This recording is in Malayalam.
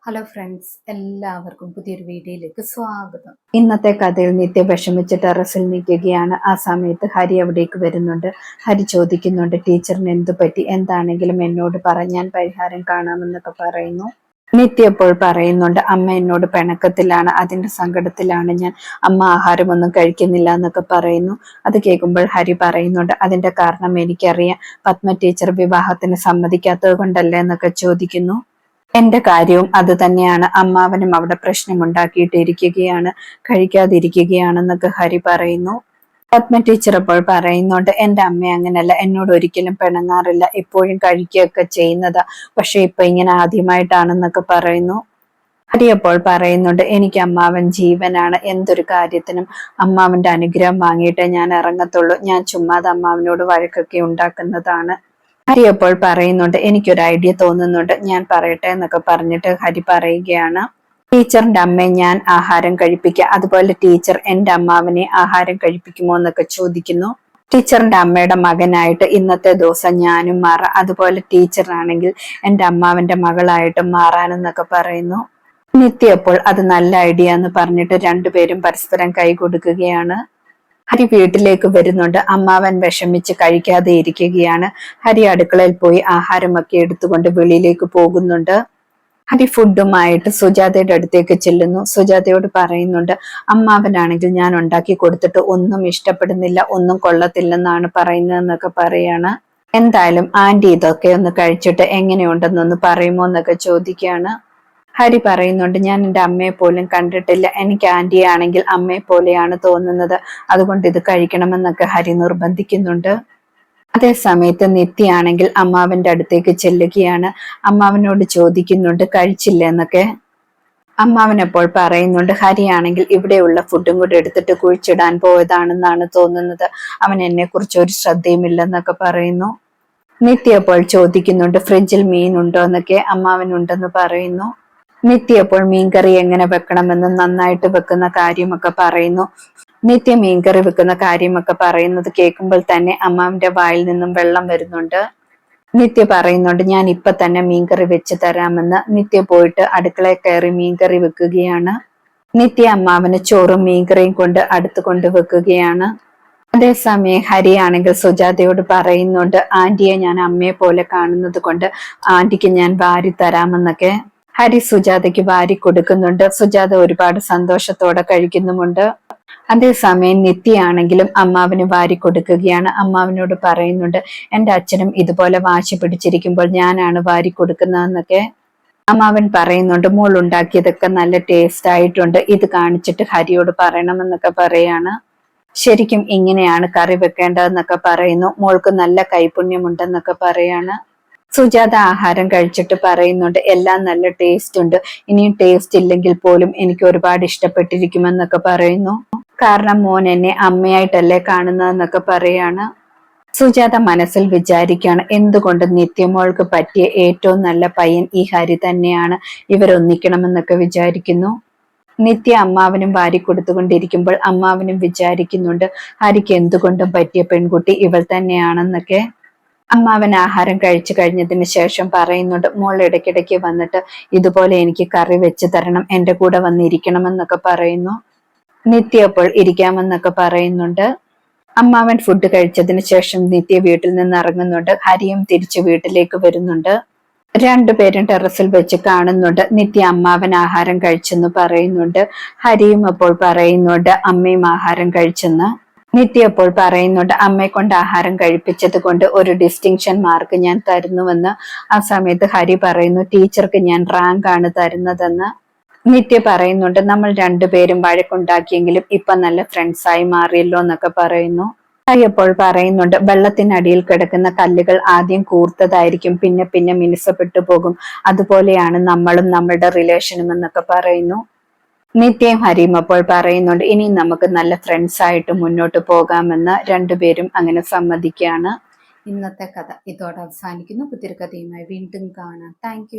ഹലോ ഫ്രണ്ട്സ്, എല്ലാവർക്കും പുതിയൊരു വീഡിയോയിലേക്ക് സ്വാഗതം. ഇന്നത്തെ കഥയിൽ നിത്യ വിഷമിച്ച് ടെറസിൽ നിൽക്കുകയാണ്. ആ സമയത്ത് ഹരി അവിടേക്ക് വരുന്നുണ്ട്. ഹരി ചോദിക്കുന്നുണ്ട്, ടീച്ചറിന് എന്തു പറ്റി, എന്താണെങ്കിലും എന്നോട് ഞാൻ പരിഹാരം കാണാമെന്നൊക്കെ പറയുന്നു. നിത്യ അപ്പോൾ പറയുന്നുണ്ട്, അമ്മ എന്നോട് പിണക്കത്തിലാണ്, അതിന്റെ സങ്കടത്തിലാണ് ഞാൻ. അമ്മ ആഹാരമൊന്നും കഴിക്കുന്നില്ല എന്നൊക്കെ പറയുന്നു. അത് കേൾക്കുമ്പോൾ ഹരി പറയുന്നുണ്ട്, അതിന്റെ കാരണം എനിക്കറിയാം, പത്മ ടീച്ചർ വിവാഹത്തിന് സമ്മതിക്കാത്തത് കൊണ്ടല്ലേ എന്നൊക്കെ ചോദിക്കുന്നു. എന്റെ കാര്യവും അത് തന്നെയാണ്. അമ്മാവനും അവിടെ പ്രശ്നമുണ്ടാക്കിയിട്ടിരിക്കുകയാണ്, കഴിക്കാതിരിക്കുകയാണെന്നൊക്കെ ഹരി പറയുന്നു. പത്മ ടീച്ചർ അപ്പോൾ പറയുന്നുണ്ട്, എന്റെ അമ്മ അങ്ങനല്ല, എന്നോട് ഒരിക്കലും പിണങ്ങാറില്ല, എപ്പോഴും കഴിക്കുകയൊക്കെ ചെയ്യുന്നതാ, പക്ഷെ ഇപ്പൊ ഇങ്ങനെ ആദ്യമായിട്ടാണെന്നൊക്കെ പറയുന്നു. ഹരി അപ്പോൾ പറയുന്നുണ്ട്, എനിക്ക് അമ്മാവൻ ജീവനാണ്, എന്തൊരു കാര്യത്തിനും അമ്മാവന്റെ അനുഗ്രഹം വാങ്ങിയിട്ടേ ഞാൻ ഇറങ്ങത്തുള്ളൂ, ഞാൻ ചുമ്മാതെ അമ്മാവനോട് വഴക്കൊക്കെ ഉണ്ടാക്കുന്നതാണ്. ഹരി അപ്പോൾ പറയുന്നുണ്ട്, എനിക്കൊരു ഐഡിയ തോന്നുന്നുണ്ട്, ഞാൻ പറയട്ടെ എന്നൊക്കെ പറഞ്ഞിട്ട് ഹരി പറയുകയാണ്, ടീച്ചറിന്റെ അമ്മയെ ഞാൻ ആഹാരം കഴിപ്പിക്കുക, അതുപോലെ ടീച്ചർ എന്റെ അമ്മാവനെ ആഹാരം കഴിപ്പിക്കുമോ എന്നൊക്കെ ചോദിക്കുന്നു. ടീച്ചറിന്റെ അമ്മയുടെ മകനായിട്ട് ഇന്നത്തെ ദിവസം ഞാനും മാറാം, അതുപോലെ ടീച്ചറാണെങ്കിൽ എന്റെ അമ്മാവന്റെ മകളായിട്ട് മാറാനെന്നൊക്കെ പറയുന്നു. നിത്യ അപ്പോൾ അത് നല്ല ഐഡിയ എന്ന് പറഞ്ഞിട്ട് രണ്ടുപേരും പരസ്പരം കൈ കൊടുക്കുകയാണ്. ഹരി വീട്ടിലേക്ക് വരുന്നുണ്ട്. അമ്മാവൻ വിഷമിച്ച് കഴിക്കാതെ ഇരിക്കുകയാണ്. ഹരി അടുക്കളയിൽ പോയി ആഹാരമൊക്കെ എടുത്തുകൊണ്ട് വെളിയിലേക്ക് പോകുന്നുണ്ട്. ഹരി ഫുഡുമായിട്ട് സുജാതയുടെ അടുത്തേക്ക് ചെല്ലുന്നു. സുജാതയോട് പറയുന്നുണ്ട്, അമ്മാവനാണെങ്കിൽ ഞാൻ ഉണ്ടാക്കി കൊടുത്തിട്ട് ഒന്നും ഇഷ്ടപ്പെടുന്നില്ല, ഒന്നും കൊള്ളത്തില്ലെന്നാണ് പറയുന്നതെന്നൊക്കെ പറയാണ്. എന്തായാലും ആന്റി ഇതൊക്കെ ഒന്ന് കഴിച്ചിട്ട് എങ്ങനെയുണ്ടെന്നൊന്ന് പറയുമോ എന്നൊക്കെ ചോദിക്കുകയാണ്. ഹരി പറയുന്നുണ്ട്, ഞാൻ എൻ്റെ അമ്മയെ പോലും കണ്ടിട്ടില്ല, എനിക്ക് ആന്റിയെ ആണെങ്കിൽ അമ്മയെ പോലെയാണ് തോന്നുന്നത്, അതുകൊണ്ട് ഇത് കഴിക്കണമെന്നൊക്കെ ഹരി നിർബന്ധിക്കുന്നുണ്ട്. അതേ സമയത്ത് നിത്യയാണെങ്കിൽ അമ്മാവന്റെ അടുത്തേക്ക് ചെല്ലുകയാണ്. അമ്മാവനോട് ചോദിക്കുന്നുണ്ട്, കഴിച്ചില്ല എന്നൊക്കെ. അമ്മാവൻ അപ്പോൾ പറയുന്നുണ്ട്, ഹരിയാണെങ്കിൽ ഇവിടെയുള്ള ഫുഡും കൂടെ എടുത്തിട്ട് കുഴിച്ചിടാൻ പോയതാണെന്നാണ് തോന്നുന്നത്, അവൻ എന്നെ കുറിച്ച് ഒരു ശ്രദ്ധയുമില്ലെന്നൊക്കെ പറയുന്നു. നിത്യ അപ്പോൾ ചോദിക്കുന്നുണ്ട്, ഫ്രിഡ്ജിൽ മീൻ ഉണ്ടോ എന്നൊക്കെ. അമ്മാവൻ ഉണ്ടെന്ന് പറയുന്നു. നിത്യ അപ്പോൾ മീൻകറി എങ്ങനെ വെക്കണമെന്ന് നന്നായിട്ട് വെക്കുന്ന കാര്യമൊക്കെ പറയുന്നു. നിത്യ മീൻകറി വെക്കുന്ന കാര്യമൊക്കെ പറയുന്നത് കേൾക്കുമ്പോൾ തന്നെ അമ്മാവിന്റെ വായിൽ നിന്നും വെള്ളം വരുന്നുണ്ട്. നിത്യ പറയുന്നുണ്ട്, ഞാൻ ഇപ്പൊ തന്നെ മീൻകറി വെച്ച് തരാമെന്ന്. നിത്യ പോയിട്ട് അടുക്കളയിൽ കയറി മീൻകറി വെക്കുകയാണ്. നിത്യ അമ്മാവന് ചോറും മീൻകറിയും കൊണ്ട് അടുത്ത് കൊണ്ട് വെക്കുകയാണ്. അതേസമയം ഹരിയാണെങ്കിൽ സുജാതയോട് പറയുന്നുണ്ട്, ആന്റിയെ ഞാൻ അമ്മയെ പോലെ കാണുന്നത് കൊണ്ട് ആന്റിക്ക് ഞാൻ വാരി തരാമെന്നൊക്കെ. ഹരി സുജാതയ്ക്ക് വാരി കൊടുക്കുന്നുണ്ട്. സുജാത ഒരുപാട് സന്തോഷത്തോടെ കഴിക്കുന്നുമുണ്ട്. അതേസമയം നിത്യയാണെങ്കിലും അമ്മാവന് വാരി കൊടുക്കുകയാണ്. അമ്മാവനോട് പറയുന്നുണ്ട്, എന്റെ അച്ഛനും ഇതുപോലെ വാശി പിടിച്ചിരിക്കുമ്പോൾ ഞാനാണ് വാരി കൊടുക്കുന്നതെന്നൊക്കെ. അമ്മാവൻ പറയുന്നുണ്ട്, മോൾ ഉണ്ടാക്കിയതൊക്കെ നല്ല ടേസ്റ്റ് ആയിട്ടുണ്ട്, ഇത് കാണിച്ചിട്ട് ഹരിയോട് പറയണമെന്നൊക്കെ പറയാണ്. ശരിക്കും ഇങ്ങനെയാണ് കറി വെക്കേണ്ടതെന്നൊക്കെ പറയുന്നു. മോൾക്ക് നല്ല കൈപുണ്യമുണ്ടെന്നൊക്കെ പറയാണ്. സുജാത ആഹാരം കഴിച്ചിട്ട് പറയുന്നുണ്ട്, എല്ലാം നല്ല ടേസ്റ്റ് ഉണ്ട്, ഇനിയും ടേസ്റ്റ് ഇല്ലെങ്കിൽ പോലും എനിക്ക് ഒരുപാട് ഇഷ്ടപ്പെട്ടിരിക്കുമെന്നൊക്കെ പറയുന്നു. കാരണം മോൻ എന്നെ അമ്മയായിട്ടല്ലേ കാണുന്നതെന്നൊക്കെ പറയാണ്. സുജാത മനസ്സിൽ വിചാരിക്കുകയാണ്, എന്തുകൊണ്ട് നിത്യമോൾക്ക് പറ്റിയ ഏറ്റവും നല്ല പയ്യൻ ഈ ഹരി തന്നെയാണ്, ഇവരൊന്നിക്കണമെന്നൊക്കെ വിചാരിക്കുന്നു. നിത്യ അമ്മാവനും വാരി കൊടുത്തുകൊണ്ടിരിക്കുമ്പോൾ അമ്മാവനും വിചാരിക്കുന്നുണ്ട്, ഹരിക്ക് എന്തുകൊണ്ടും പറ്റിയ പെൺകുട്ടി ഇവൾ തന്നെയാണെന്നൊക്കെ. അമ്മാവൻ ആഹാരം കഴിച്ചു കഴിഞ്ഞതിന് ശേഷം പറയുന്നുണ്ട്, മോൾ ഇടയ്ക്കിടയ്ക്ക് വന്നിട്ട് ഇതുപോലെ എനിക്ക് കറി വെച്ച് തരണം, എന്റെ കൂടെ വന്നിരിക്കണമെന്നൊക്കെ പറയുന്നു. നിത്യ അപ്പോൾ ഇരിക്കാമെന്നൊക്കെ പറയുന്നുണ്ട്. അമ്മാവൻ ഫുഡ് കഴിച്ചതിന് ശേഷം നിത്യ വീട്ടിൽ നിന്ന് ഇറങ്ങുന്നുണ്ട്. ഹരിയും തിരിച്ചു വീട്ടിലേക്ക് വരുന്നുണ്ട്. രണ്ടുപേരും ടെറസിൽ വെച്ച് കാണുന്നുണ്ട്. നിത്യ അമ്മാവൻ ആഹാരം കഴിച്ചെന്ന് പറയുന്നുണ്ട്. ഹരിയും അപ്പോൾ പറയുന്നുണ്ട്, അമ്മയും ആഹാരം കഴിച്ചെന്ന്. നിത്യ അപ്പോൾ പറയുന്നുണ്ട്, അമ്മയെ കൊണ്ട് ആഹാരം കഴിപ്പിച്ചത് കൊണ്ട് ഒരു ഡിസ്റ്റിങ്ഷൻ മാർക്ക് ഞാൻ തരുന്നുവെന്ന്. ആ സമയത്ത് ഹരി പറയുന്നു, ടീച്ചർക്ക് ഞാൻ റാങ്ക് ആണ് തരുന്നതെന്ന്. നിത്യ പറയുന്നുണ്ട്, നമ്മൾ രണ്ടുപേരും വഴക്കുണ്ടാക്കിയെങ്കിലും ഇപ്പൊ നല്ല ഫ്രണ്ട്സായി മാറിയല്ലോ എന്നൊക്കെ പറയുന്നു. ഹരി അപ്പോൾ പറയുന്നുണ്ട്, വെള്ളത്തിനടിയിൽ കിടക്കുന്ന കല്ലുകൾ ആദ്യം കൂർത്തതായിരിക്കും, പിന്നെ പിന്നെ മിനുസപ്പെട്ടു പോകും, അതുപോലെയാണ് നമ്മളും നമ്മളുടെ റിലേഷനും എന്നൊക്കെ പറയുന്നു. നിത്യയും ഹരിയും അപ്പോൾ പറയുന്നുണ്ട്, ഇനി നമുക്ക് നല്ല ഫ്രണ്ട്സ് ആയിട്ട് മുന്നോട്ട് പോകാമെന്ന്. രണ്ടുപേരും അങ്ങനെ സമ്മതിക്കുകയാണ്. ഇന്നത്തെ കഥ ഇതോടെ അവസാനിക്കുന്നു. പുതിയൊരു കഥയുമായി വീണ്ടും കാണാം. താങ്ക്